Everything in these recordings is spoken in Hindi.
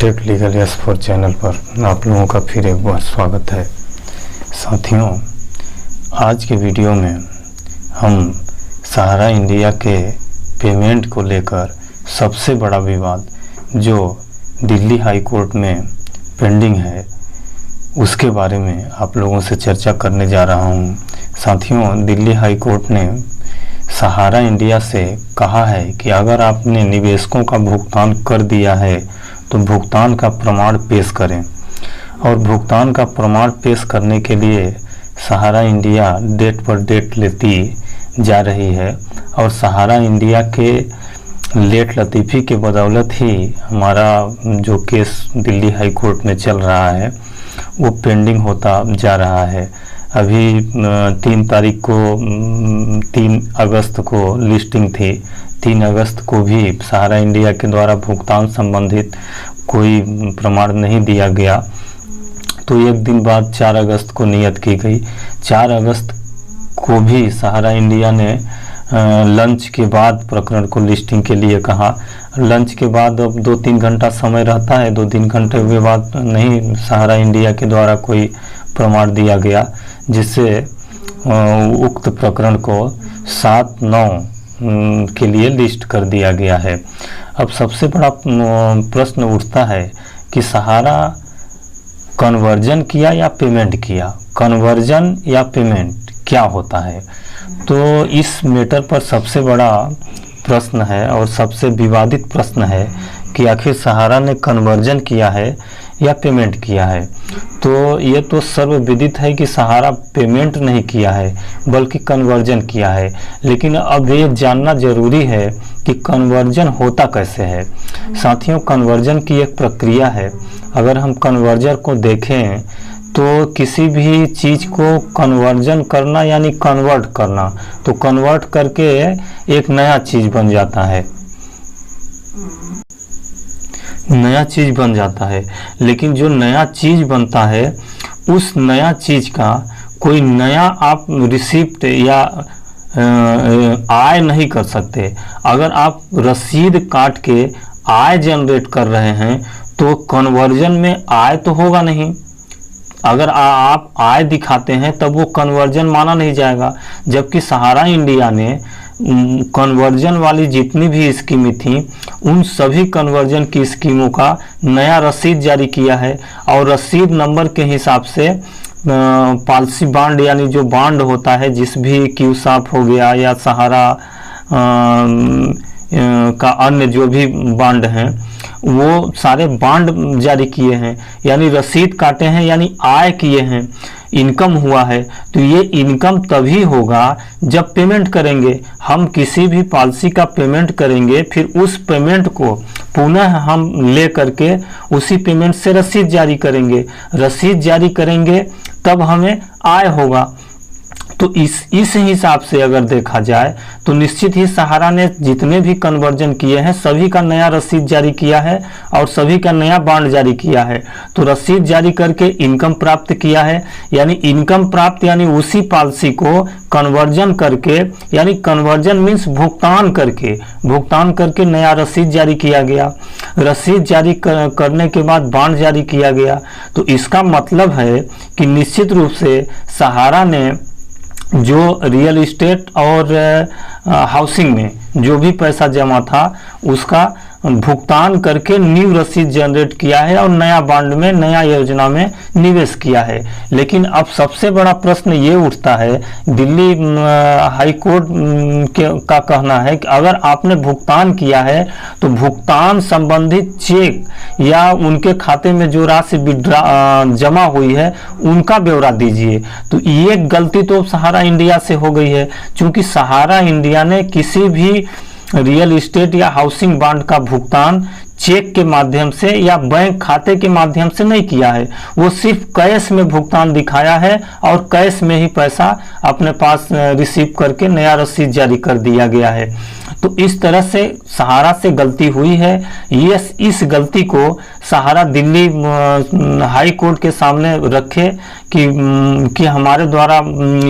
टेक लीगल S4 चैनल पर आप लोगों का फिर एक बार स्वागत है। साथियों, आज के वीडियो में हम सहारा इंडिया के पेमेंट को लेकर सबसे बड़ा विवाद जो दिल्ली हाई कोर्ट में पेंडिंग है उसके बारे में आप लोगों से चर्चा करने जा रहा हूं। साथियों, दिल्ली हाई कोर्ट ने सहारा इंडिया से कहा है कि अगर आपने निवेशकों का भुगतान कर दिया है तो भुगतान का प्रमाण पेश करें, और भुगतान का प्रमाण पेश करने के लिए सहारा इंडिया डेट पर डेट लेती जा रही है। और सहारा इंडिया के लेट लतीफ़ी के बदौलत ही हमारा जो केस दिल्ली हाई कोर्ट में चल रहा है वो पेंडिंग होता जा रहा है। अभी 3 तारीख को 3 अगस्त को लिस्टिंग थी। 3 अगस्त को भी सहारा इंडिया के द्वारा भुगतान संबंधित कोई प्रमाण नहीं दिया गया, तो एक दिन बाद 4 अगस्त को नियत की गई। 4 अगस्त को भी सहारा इंडिया ने लंच के बाद प्रकरण को लिस्टिंग के लिए कहा। लंच के बाद अब 2-3 घंटा समय रहता है, 2-3 घंटे के बाद नहीं सहारा इंडिया के द्वारा कोई प्रमाण दिया गया, जिससे उक्त प्रकरण को 7/9 के लिए लिस्ट कर दिया गया है। अब सबसे बड़ा प्रश्न उठता है कि सहारा कन्वर्जन किया या पेमेंट किया, कन्वर्जन या पेमेंट क्या होता है। तो इस मैटर पर सबसे बड़ा प्रश्न है और सबसे विवादित प्रश्न है कि आखिर सहारा ने कन्वर्जन किया है या पेमेंट किया है। तो ये तो सर्वविदित है कि सहारा पेमेंट नहीं किया है बल्कि कन्वर्जन किया है, लेकिन अब ये जानना जरूरी है कि कन्वर्जन होता कैसे है। साथियों, कन्वर्जन की एक प्रक्रिया है। अगर हम कन्वर्जन को देखें तो किसी भी चीज़ को कन्वर्जन करना यानी कन्वर्ट करना, तो कन्वर्ट करके एक नया चीज़ बन जाता है, नया चीज़ बन जाता है। लेकिन जो नया चीज़ बनता है उस नया चीज़ का कोई नया आप रिसिप्ट या आय नहीं कर सकते। अगर आप रसीद काट के आय जनरेट कर रहे हैं तो कन्वर्जन में आय तो होगा नहीं। अगर आप आय दिखाते हैं तब वो कन्वर्जन माना नहीं जाएगा। जबकि सहारा इंडिया ने कन्वर्जन वाली जितनी भी स्कीमें थी उन सभी कन्वर्जन की स्कीमों का नया रसीद जारी किया है, और रसीद नंबर के हिसाब से पॉलिसी बांड यानी जो बांड होता है, जिस भी क्यूसाप हो गया या सहारा का अन्य जो भी बांड हैं वो सारे बांड जारी किए हैं, यानी रसीद काटे हैं, यानी आय किए हैं, इनकम हुआ है। तो ये इनकम तभी होगा जब पेमेंट करेंगे। हम किसी भी पॉलिसी का पेमेंट करेंगे, फिर उस पेमेंट को पुनः हम ले करके उसी पेमेंट से रसीद जारी करेंगे। रसीद जारी करेंगे तब हमें आय होगा। तो इस हिसाब से अगर देखा जाए तो निश्चित ही सहारा ने जितने भी कन्वर्जन किए हैं सभी का नया रसीद जारी किया है और सभी का नया बांड जारी किया है। तो रसीद जारी करके इनकम प्राप्त किया है, यानी इनकम प्राप्त यानी उसी पॉलिसी को कन्वर्जन करके, यानी कन्वर्जन मीन्स भुगतान करके नया रसीद जारी किया गया। रसीद जारी करने के बाद बांड जारी किया गया। तो इसका मतलब है कि निश्चित रूप से सहारा ने जो रियल इस्टेट और हाउसिंग में जो भी पैसा जमा था उसका भुगतान करके न्यू रसीद जनरेट किया है और नया बांड में, नया योजना में निवेश किया है। लेकिन अब सबसे बड़ा प्रश्न ये उठता है, दिल्ली हाई कोर्ट का कहना है कि अगर आपने भुगतान किया है तो भुगतान संबंधित चेक या उनके खाते में जो राशि जमा हुई है उनका ब्यौरा दीजिए। तो ये गलती तो सहारा इंडिया से हो गई है, क्योंकि सहारा इंडिया ने किसी भी रियल इस्टेट या हाउसिंग बांड का भुगतान चेक के माध्यम से या बैंक खाते के माध्यम से नहीं किया है। वो सिर्फ कैश में भुगतान दिखाया है और कैश में ही पैसा अपने पास रिसीव करके नया रसीद जारी कर दिया गया है। तो इस तरह से सहारा से गलती हुई है। ये इस गलती को सहारा दिल्ली हाई कोर्ट के सामने रखे कि हमारे द्वारा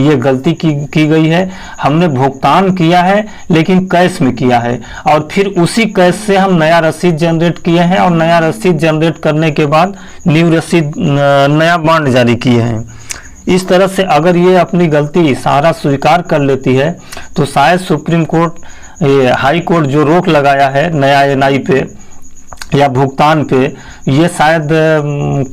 ये गलती की गई है, हमने भुगतान किया है लेकिन कैश में किया है, और फिर उसी कैश से हम नया रसीद जनरेट किए हैं और नया रसीद जनरेट करने के बाद न्यू रसीद नया बॉन्ड जारी किए हैं। इस तरह से अगर ये अपनी गलती सहारा स्वीकार कर लेती है तो शायद सुप्रीम कोर्ट हाई कोर्ट जो रोक लगाया है नया एनआई पे या भुगतान पे, ये शायद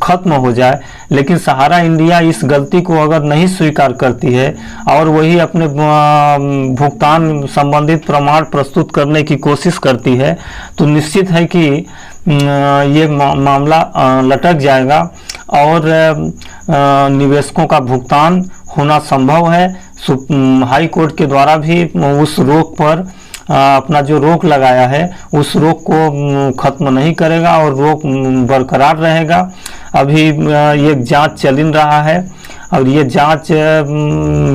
खत्म हो जाए। लेकिन सहारा इंडिया इस गलती को अगर नहीं स्वीकार करती है और वही अपने भुगतान संबंधित प्रमाण प्रस्तुत करने की कोशिश करती है तो निश्चित है कि ये मामला लटक जाएगा और निवेशकों का भुगतान होना संभव है। हाई कोर्ट के द्वारा भी उस रोक पर अपना जो रोक लगाया है उस रोक को खत्म नहीं करेगा और रोक बरकरार रहेगा। अभी ये जांच चल रहा है और ये जांच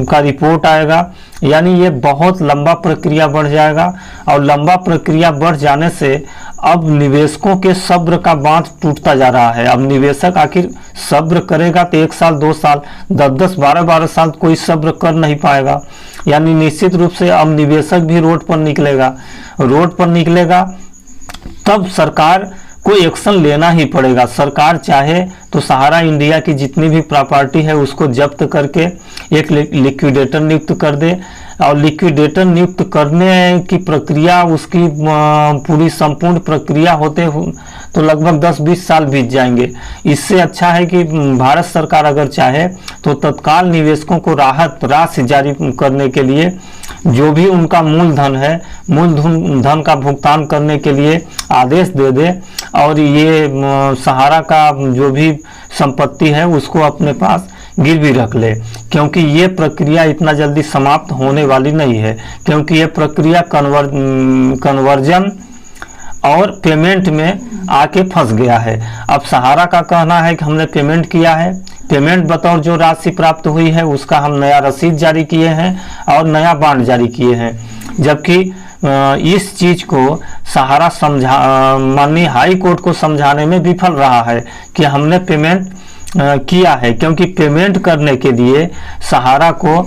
का रिपोर्ट आएगा, यानी ये बहुत लंबा प्रक्रिया बढ़ जाएगा और लंबा प्रक्रिया बढ़ जाने से अब निवेशकों के सब्र का बांध टूटता जा रहा है। अब निवेशक आखिर सब्र करेगा तो 1 साल 2 साल 10-10 12-12 साल कोई सब्र कर नहीं पाएगा। यानी निश्चित रूप से अब निवेशक भी रोड पर निकलेगा तब सरकार को एक्शन लेना ही पड़ेगा। सरकार चाहे तो सहारा इंडिया की जितनी भी प्रॉपर्टी है उसको जब्त करके एक लिक्विडेटर नियुक्त कर दे, और लिक्विडेटर नियुक्त करने की प्रक्रिया उसकी पूरी संपूर्ण प्रक्रिया होते तो लगभग 10-20 साल बीत जाएंगे। इससे अच्छा है कि भारत सरकार अगर चाहे तो तत्काल निवेशकों को राहत राशि जारी करने के लिए जो भी उनका मूलधन है मूलधन का भुगतान करने के लिए आदेश दे दे और ये सहारा का जो भी संपत्ति है उसको अपने पास गिरवी रख ले, क्योंकि ये प्रक्रिया इतना जल्दी समाप्त होने वाली नहीं है, क्योंकि ये प्रक्रिया कन्वर्जन और पेमेंट में आके फंस गया है। अब सहारा का कहना है कि हमने पेमेंट किया है, पेमेंट बतौर जो राशि प्राप्त हुई है उसका हम नया रसीद जारी किए हैं और नया बॉन्ड जारी किए हैं, जबकि इस चीज को सहारा माननीय हाई कोर्ट को समझाने में विफल रहा है कि हमने पेमेंट किया है, क्योंकि पेमेंट करने के लिए सहारा को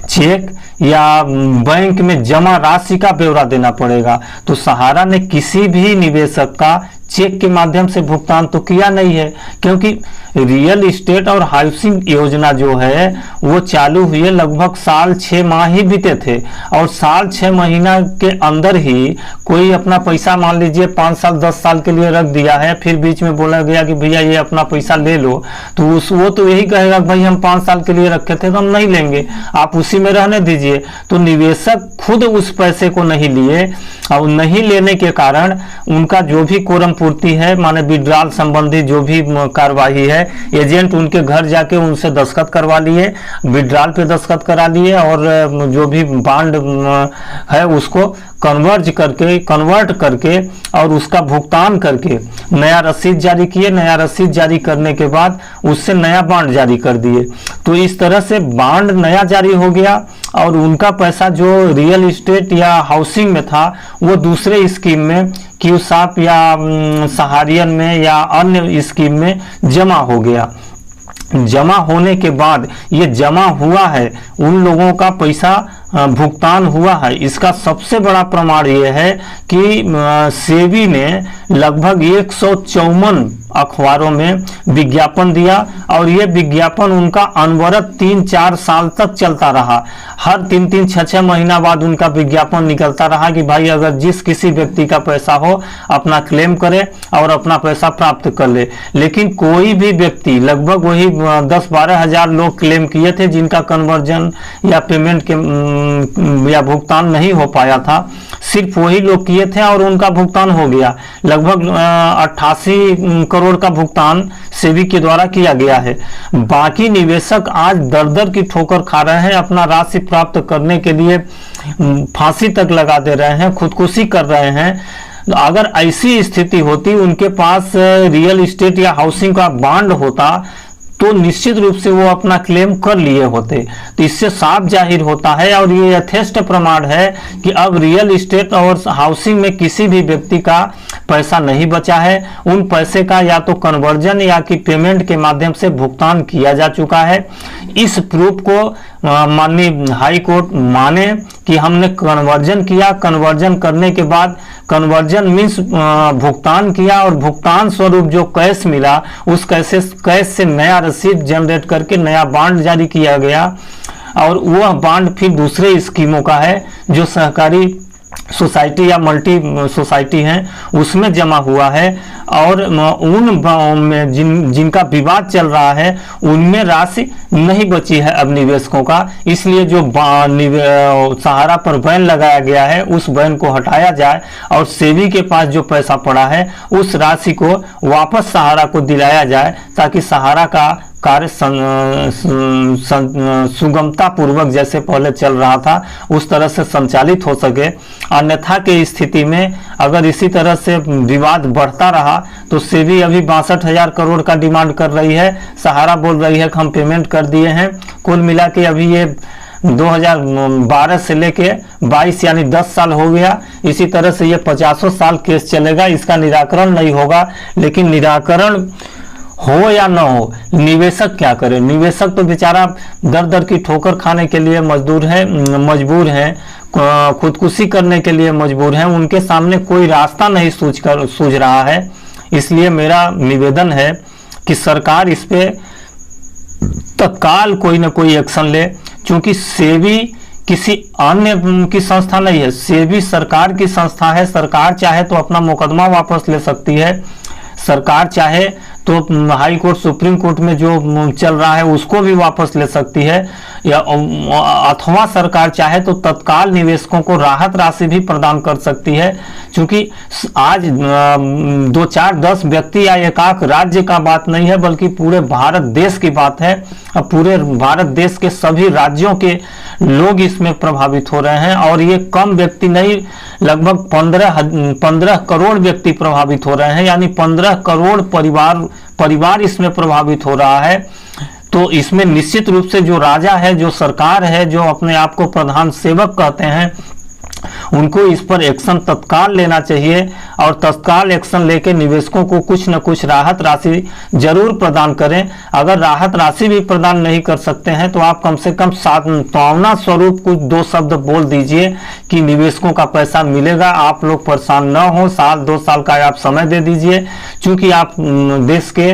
चेक या बैंक में जमा राशि का ब्यौरा देना पड़ेगा। तो सहारा ने किसी भी निवेशक का चेक के माध्यम से भुगतान तो किया नहीं है, क्योंकि रियल इस्टेट और हाउसिंग योजना जो है वो चालू हुए लगभग साल 6 माह ही बीते थे, और साल 6 महीना के अंदर ही कोई अपना पैसा मान लीजिए 5 साल 10 साल के लिए रख दिया है, फिर बीच में बोला गया कि भैया ये अपना पैसा ले लो, तो वो तो यही कहेगा भाई हम 5 साल के लिए रखे थे तो हम नहीं लेंगे, आप उसी में रहने दीजिए। तो निवेशक खुद उस पैसे को नहीं लिए और नहीं लेने के कारण उनका जो भी कोरम पूर्ति है माने विड्रॉल संबंधी जो भी कार्यवाही है, एजेंट उनके घर जाके उनसे दस्तखत करवा लिए, विड्रॉल पे दस्तखत करा लिए और जो भी बॉन्ड है उसको कन्वर्ट करके और उसका भुगतान करके नया रसीद जारी किए। नया रसीद जारी करने के बाद उससे नया बॉन्ड जारी कर दिए। तो इस तरह से बॉन्ड नया जारी हो गया और उनका पैसा जो रियल इस्टेट या हाउसिंग में था वो दूसरे स्कीम में क्यूसाप या सहारियन में या अन्य स्कीम में जमा हो गया। जमा होने के बाद ये जमा हुआ है, उन लोगों का पैसा भुगतान हुआ है। इसका सबसे बड़ा प्रमाण ये है कि सेबी ने लगभग 154 अखबारों में विज्ञापन दिया और ये विज्ञापन उनका अनवरत 3-4 साल तक चलता रहा। हर 3-3, 6-6 महीना बाद उनका विज्ञापन निकलता रहा कि भाई अगर जिस किसी व्यक्ति का पैसा हो अपना क्लेम करे और अपना पैसा प्राप्त कर ले। लेकिन कोई भी व्यक्ति, लगभग वही 10-12 हजार लोग क्लेम किए थे जिनका कन्वर्जन या पेमेंट के या भुगतान नहीं हो पाया था, सिर्फ वही लोग किए थे और उनका भुगतान हो गया। लगभग 88 करोड़ का भुगतान सेबी के द्वारा किया गया है। बाकी निवेशक आज दर-दर की ठोकर खा रहे हैं, अपना राशि प्राप्त करने के लिए फांसी तक लगा दे रहे हैं, खुदकुशी कर रहे हैं। अगर ऐसी स्थिति होती, उनके पास रियल इस्टेट या हाउसिंग का बॉन्ड होता तो निश्चित रूप से वो अपना क्लेम कर लिए होते। तो इससे साफ जाहिर होता है और ये यथेष्ट प्रमाण है कि अब रियल इस्टेट और हाउसिंग में किसी भी व्यक्ति का पैसा नहीं बचा है। उन पैसे का या तो कन्वर्जन या कि पेमेंट के माध्यम से भुगतान किया जा चुका है। इस प्रूफ को माननीय हाई कोर्ट माने कि हमने कन्वर्जन किया, कन्वर्जन करने के बाद कन्वर्जन मीन्स भुगतान किया और भुगतान स्वरूप जो कैश मिला उस कैश से नया रसीद जनरेट करके नया बॉन्ड जारी किया गया और वह बॉन्ड फिर दूसरे स्कीमों का है जो सहकारी सोसाइटी या मल्टी सोसाइटी हैं उसमें जमा हुआ है और उन जिनका विवाद चल रहा है उनमें राशि नहीं बची है अब निवेशकों का। इसलिए जो सहारा पर बैन लगाया गया है उस बैन को हटाया जाए और सेबी के पास जो पैसा पड़ा है उस राशि को वापस सहारा को दिलाया जाए ताकि सहारा का कार्य सुगमता पूर्वक जैसे पहले चल रहा था उस तरह से संचालित हो सके। अन्यथा के स्थिति में अगर इसी तरह से विवाद बढ़ता रहा तो सेबी अभी 62,000 करोड़ का डिमांड कर रही है, सहारा बोल रही है कि हम पेमेंट कर दिए हैं। कुल मिला के अभी ये 2012 से लेके 22 यानी 10 साल हो गया। इसी तरह से ये 50 साल केस चलेगा, इसका निराकरण नहीं होगा। लेकिन निराकरण हो या न हो, निवेशक क्या करे? निवेशक तो बेचारा दर दर की ठोकर खाने के लिए मजबूर है, खुदकुशी करने के लिए मजबूर है। उनके सामने कोई रास्ता नहीं सूझ रहा है। इसलिए मेरा निवेदन है कि सरकार इस पे तत्काल कोई ना कोई एक्शन ले, क्योंकि सेबी किसी अन्य की संस्था नहीं है, सेबी सरकार की संस्था है। सरकार चाहे तो अपना मुकदमा वापस ले सकती है, सरकार चाहे तो हाई कोर्ट सुप्रीम कोर्ट में जो चल रहा है उसको भी वापस ले सकती है, या अथवा सरकार चाहे तो तत्काल निवेशकों को राहत राशि भी प्रदान कर सकती है। क्योंकि आज 2, 4, 10 व्यक्ति या एकाक राज्य का बात नहीं है बल्कि पूरे भारत देश की बात है। अब पूरे भारत देश के सभी राज्यों के लोग इसमें प्रभावित हो रहे हैं और ये कम व्यक्ति नहीं, लगभग 15 करोड़ व्यक्ति प्रभावित हो रहे हैं, यानी 15 करोड़ परिवार इसमें प्रभावित हो रहा है। तो इसमें निश्चित रूप से जो राजा है, जो सरकार है, जो अपने आप को प्रधान सेवक कहते हैं, उनको इस पर एक्शन तत्काल लेना चाहिए और तत्काल एक्शन लेके निवेशकों को कुछ न कुछ राहत राशि जरूर प्रदान करें। अगर राहत राशि भी प्रदान नहीं कर सकते हैं तो आप कम से कम सांत्वना स्वरूप कुछ 2 शब्द बोल दीजिए कि निवेशकों का पैसा मिलेगा, आप लोग परेशान न हो, 1-2 साल का आप समय दे दीजिए। क्योंकि आप देश के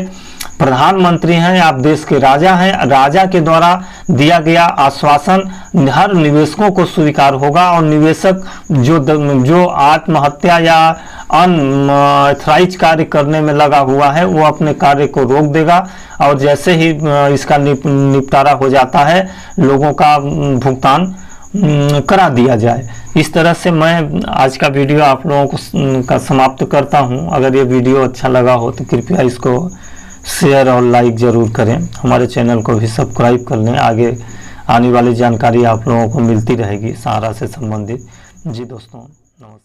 प्रधानमंत्री हैं, आप देश के राजा हैं, राजा के द्वारा दिया गया आश्वासन हर निवेशकों को स्वीकार होगा और निवेशक जो आत्महत्या या अनऑथराइज कार्य करने में लगा हुआ है वो अपने कार्य को रोक देगा और जैसे ही इसका निपटारा हो जाता है लोगों का भुगतान करा दिया जाए। इस तरह से मैं आज का वीडियो आप लोगों को का समाप्त करता हूं। अगर ये वीडियो अच्छा लगा हो तो कृपया इसको शेयर और लाइक ज़रूर करें, हमारे चैनल को भी सब्सक्राइब कर लें। आगे आने वाली जानकारी आप लोगों को मिलती रहेगी सहारा से संबंधित। जी दोस्तों, नमस्कार।